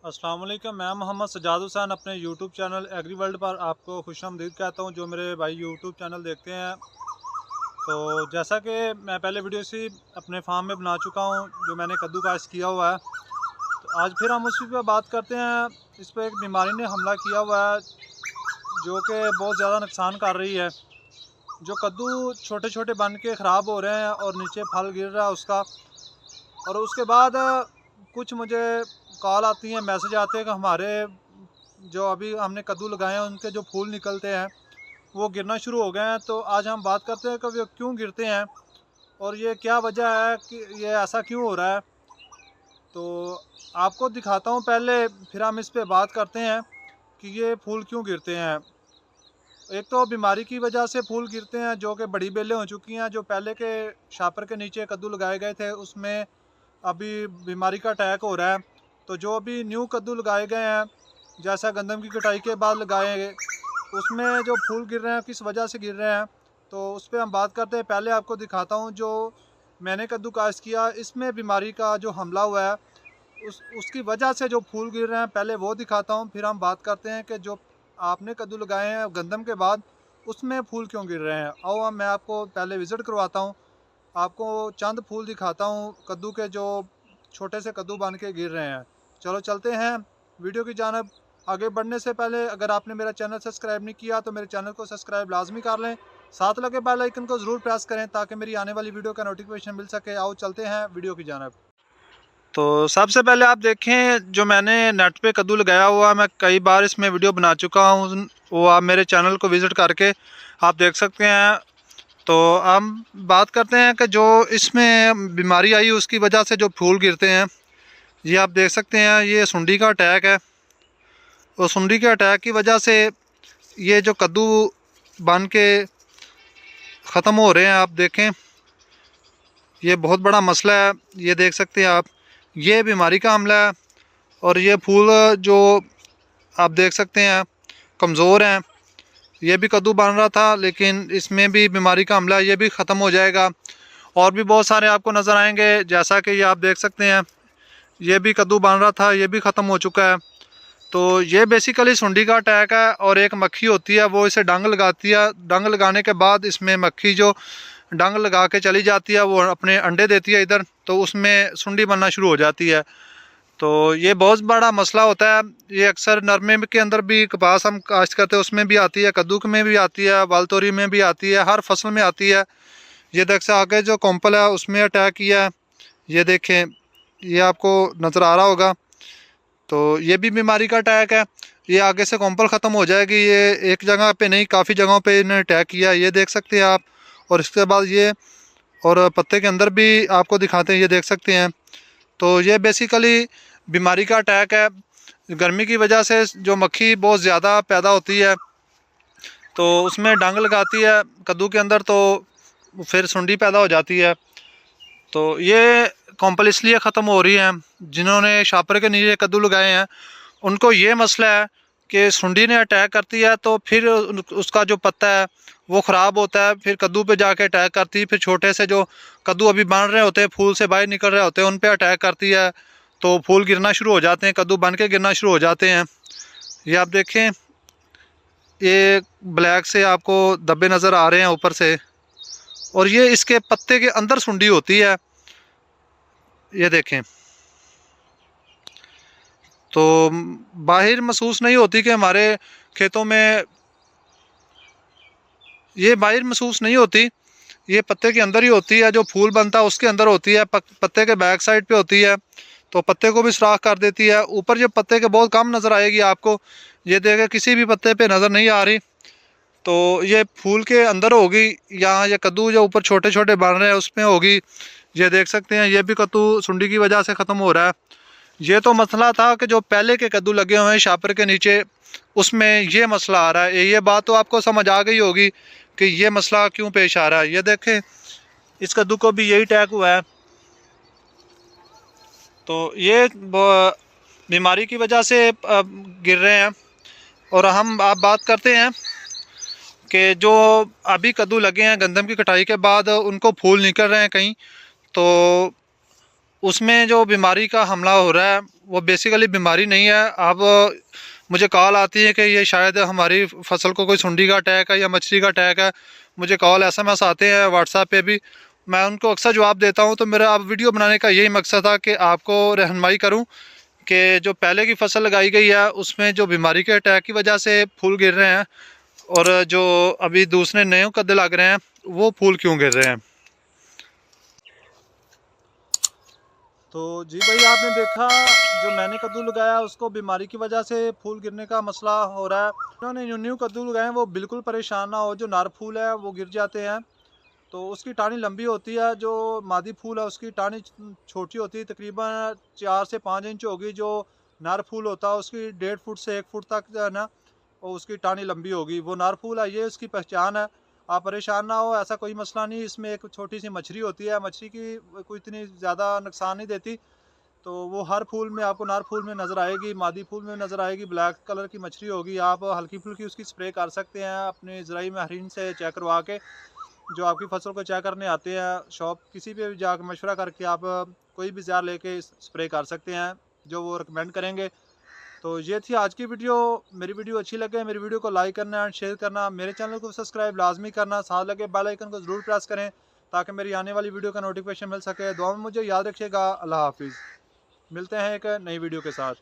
अस्सलाम वालेकुम। मैं मोहम्मद सजाद हुसैन अपने यूट्यूब चैनल एग्री वर्ल्ड पर आपको खुशामदीद कहता हूं। जो मेरे भाई यूट्यूब चैनल देखते हैं, तो जैसा कि मैं पहले वीडियो से अपने फार्म में बना चुका हूं, जो मैंने कद्दू काश किया हुआ है, तो आज फिर हम उसी पर बात करते हैं। इस पर एक बीमारी ने हमला किया हुआ है जो कि बहुत ज़्यादा नुकसान कर रही है। जो कद्दू छोटे छोटे बन के ख़राब हो रहे हैं और नीचे फल गिर रहा है उसका। और उसके बाद कुछ मुझे कॉल आती हैं, मैसेज आते हैं कि हमारे जो अभी हमने कद्दू लगाए हैं उनके जो फूल निकलते हैं वो गिरना शुरू हो गए हैं। तो आज हम बात करते हैं कि वो क्यों गिरते हैं और ये क्या वजह है कि ये ऐसा क्यों हो रहा है। तो आपको दिखाता हूँ पहले, फिर हम इस पे बात करते हैं कि ये फूल क्यों गिरते हैं। एक तो बीमारी की वजह से फूल गिरते हैं, जो कि बड़ी बेलें हो चुकी हैं। जो पहले के शापर के नीचे कद्दू लगाए गए थे उसमें अभी बीमारी का अटैक हो रहा है। तो जो अभी न्यू कद्दू लगाए गए हैं, जैसा गंदम की कटाई के बाद लगाए गए, उसमें जो फूल गिर रहे हैं किस वजह से गिर रहे हैं, तो उस पर हम बात करते हैं। पहले आपको दिखाता हूँ जो मैंने कद्दू काश्त किया, इसमें बीमारी का जो हमला हुआ है उसकी वजह से जो फूल गिर रहे हैं, पहले वो दिखाता हूँ। फिर हम बात करते हैं कि जो आपने कद्दू लगाए हैं गंदम के बाद उसमें फूल क्यों गिर रहे हैं। आओ अब मैं आपको पहले विज़िट करवाता हूँ, आपको चंद फूल दिखाता हूँ कद्दू के जो छोटे से कद्दू बन के गिर रहे हैं। चलो चलते हैं वीडियो की जानब। आगे बढ़ने से पहले अगर आपने मेरा चैनल सब्सक्राइब नहीं किया तो मेरे चैनल को सब्सक्राइब लाजमी कर लें, साथ लगे बेल आइकन को ज़रूर प्रेस करें ताकि मेरी आने वाली वीडियो का नोटिफिकेशन मिल सके। आओ चलते हैं वीडियो की जानब। तो सबसे पहले आप देखें, जो मैंने नेट पे कद्दू लगाया हुआ, मैं कई बार इसमें वीडियो बना चुका हूँ, वो आप मेरे चैनल को विज़िट करके आप देख सकते हैं। तो हम बात करते हैं कि जो इसमें बीमारी आई उसकी वजह से जो फूल गिरते हैं, ये आप देख सकते हैं, ये सुंडी का अटैक है। और सुंडी के अटैक की वजह से ये जो कद्दू बन के ख़त्म हो रहे हैं, आप देखें ये बहुत बड़ा मसला है। ये देख सकते हैं आप, ये बीमारी का हमला है। और ये फूल जो आप देख सकते हैं कमज़ोर हैं। ये भी कद्दू बन रहा था लेकिन इसमें भी बीमारी का हमला है, ये भी ख़त्म हो जाएगा। और भी बहुत सारे आपको नज़र आएंगे, जैसा कि ये आप देख सकते हैं, ये भी कद्दू बन रहा था, ये भी ख़त्म हो चुका है। तो ये बेसिकली सुंडी का अटैक है। और एक मक्खी होती है, वो इसे डंग लगाती है। डंग लगाने के बाद इसमें मक्खी जो डंग लगा के चली जाती है, वो अपने अंडे देती है इधर, तो उसमें सुंडी बनना शुरू हो जाती है। तो ये बहुत बड़ा मसला होता है। ये अक्सर नरमे के अंदर भी कपास हम काश्त करते हैं उसमें भी आती है, कद्दू में भी आती है, वालतोरी में भी आती है, हर फसल में आती है। ये देख से आगे जो कॉम्पल है उसमें अटैक किया है, ये देखें, ये आपको नज़र आ रहा होगा। तो ये भी बीमारी का अटैक है। ये आगे से कॉम्पल ख़त्म हो जाएगी। ये एक जगह पे नहीं, काफ़ी जगहों पे इन्हें अटैक किया, ये देख सकते हैं आप। और इसके बाद ये और पत्ते के अंदर भी आपको दिखाते हैं, ये देख सकते हैं। तो ये बेसिकली बीमारी का अटैक है। गर्मी की वजह से जो मक्खी बहुत ज़्यादा पैदा होती है, तो उसमें डंग लगाती है कद्दू के अंदर, तो फिर सुंडी पैदा हो जाती है। तो ये कॉम्पल इसलिए ख़त्म हो रही है, जिन्होंने शापर के नीचे कद्दू लगाए हैं उनको ये मसला है कि सुंडी ने अटैक करती है, तो फिर उसका जो पत्ता है वो ख़राब होता है, फिर कद्दू पे जाके अटैक करती है। फिर छोटे से जो कद्दू अभी बन रहे होते हैं, फूल से बाहर निकल रहे होते हैं, उन पे अटैक करती है, तो फूल गिरना शुरू हो जाते हैं, कद्दू बन के गिरना शुरू हो जाते हैं। ये आप देखें, ये ब्लैक से आपको धब्बे नज़र आ रहे हैं ऊपर से, और ये इसके पत्ते के अंदर सुंडी होती है, ये देखें। तो बाहर महसूस नहीं होती कि हमारे खेतों में, ये बाहर महसूस नहीं होती, ये पत्ते के अंदर ही होती है। जो फूल बनता है उसके अंदर होती है, पत्ते के बैक साइड पे होती है, तो पत्ते को भी सुराख कर देती है। ऊपर जो पत्ते के बहुत कम नज़र आएगी आपको, ये देखें किसी भी पत्ते पे नज़र नहीं आ रही। तो ये फूल के अंदर होगी, यहाँ ये कद्दू जो ऊपर छोटे छोटे बन रहे हैं उसमें होगी। ये देख सकते हैं, ये भी कद्दू सुंडी की वजह से ख़त्म हो रहा है। ये तो मसला था कि जो पहले के कद्दू लगे हुए हैं शापर के नीचे, उसमें ये मसला आ रहा है। ये बात तो आपको समझ आ गई होगी कि ये मसला क्यों पेश आ रहा है। ये देखें, इस कद्दू को भी यही अटैक हुआ है। तो ये बीमारी की वजह से गिर रहे हैं। और हम आप बात करते हैं कि जो अभी कद्दू लगे हैं गंदम की कटाई के बाद, उनको फूल निकल रहे हैं कहीं, तो उसमें जो बीमारी का हमला हो रहा है वो बेसिकली बीमारी नहीं है। अब मुझे कॉल आती है कि ये शायद हमारी फसल को कोई सुंडी का अटैक है या मछली का अटैक है। मुझे कॉल SMS आते हैं व्हाट्सएप पे भी, मैं उनको अक्सर जवाब देता हूँ। तो मेरा अब वीडियो बनाने का यही मकसद था कि आपको रहनुमाई करूँ कि जो पहले की फसल लगाई गई है उसमें जो बीमारी के अटैक की वजह से फूल गिर रहे हैं और जो अभी दूसरे नए कद्दे लग रहे हैं वो फूल क्यों गिर रहे हैं। तो जी भाई, आपने देखा जो मैंने कद्दू लगाया उसको बीमारी की वजह से फूल गिरने का मसला हो रहा है। उन्होंने न्यू कद्दू लगाए हैं वो बिल्कुल परेशान ना हो, जो नर फूल है वो गिर जाते हैं। तो उसकी टानी लंबी होती है, जो मादी फूल है उसकी टानी छोटी होती है, तकरीबन 4 से 5 इंच होगी। जो नर फूल होता है उसकी 1.5 फुट से 1 फुट तक जो है ना, और उसकी टानी लंबी होगी। वो नर फूल है, ये उसकी पहचान है। आप परेशान ना हो, ऐसा कोई मसला नहीं। इसमें एक छोटी सी मछली होती है, मछली की कोई इतनी ज़्यादा नुकसान नहीं देती। तो वो हर फूल में आपको, नर फूल में नज़र आएगी, मादी फूल में नज़र आएगी। ब्लैक कलर की मछली होगी। आप हल्की फुल्की उसकी स्प्रे कर सकते हैं अपने ज़राई माहिरीन से चेक करवा के। जो आपकी फसल को चेक करने आते हैं शॉप, किसी पे भी जाकर मशवरा करके आप कोई भी ज़हर लेके स्प्रे कर सकते हैं जो वो रिकमेंड करेंगे। तो ये थी आज की वीडियो। मेरी वीडियो अच्छी लगे मेरी वीडियो को लाइक करना एंड शेयर करना, मेरे चैनल को सब्सक्राइब लाजमी करना, साथ लगे बेल आइकन को ज़रूर प्रेस करें ताकि मेरी आने वाली वीडियो का नोटिफिकेशन मिल सके। दुआ में मुझे याद रखिएगा। अल्लाह हाफिज़। मिलते हैं एक नई वीडियो के साथ।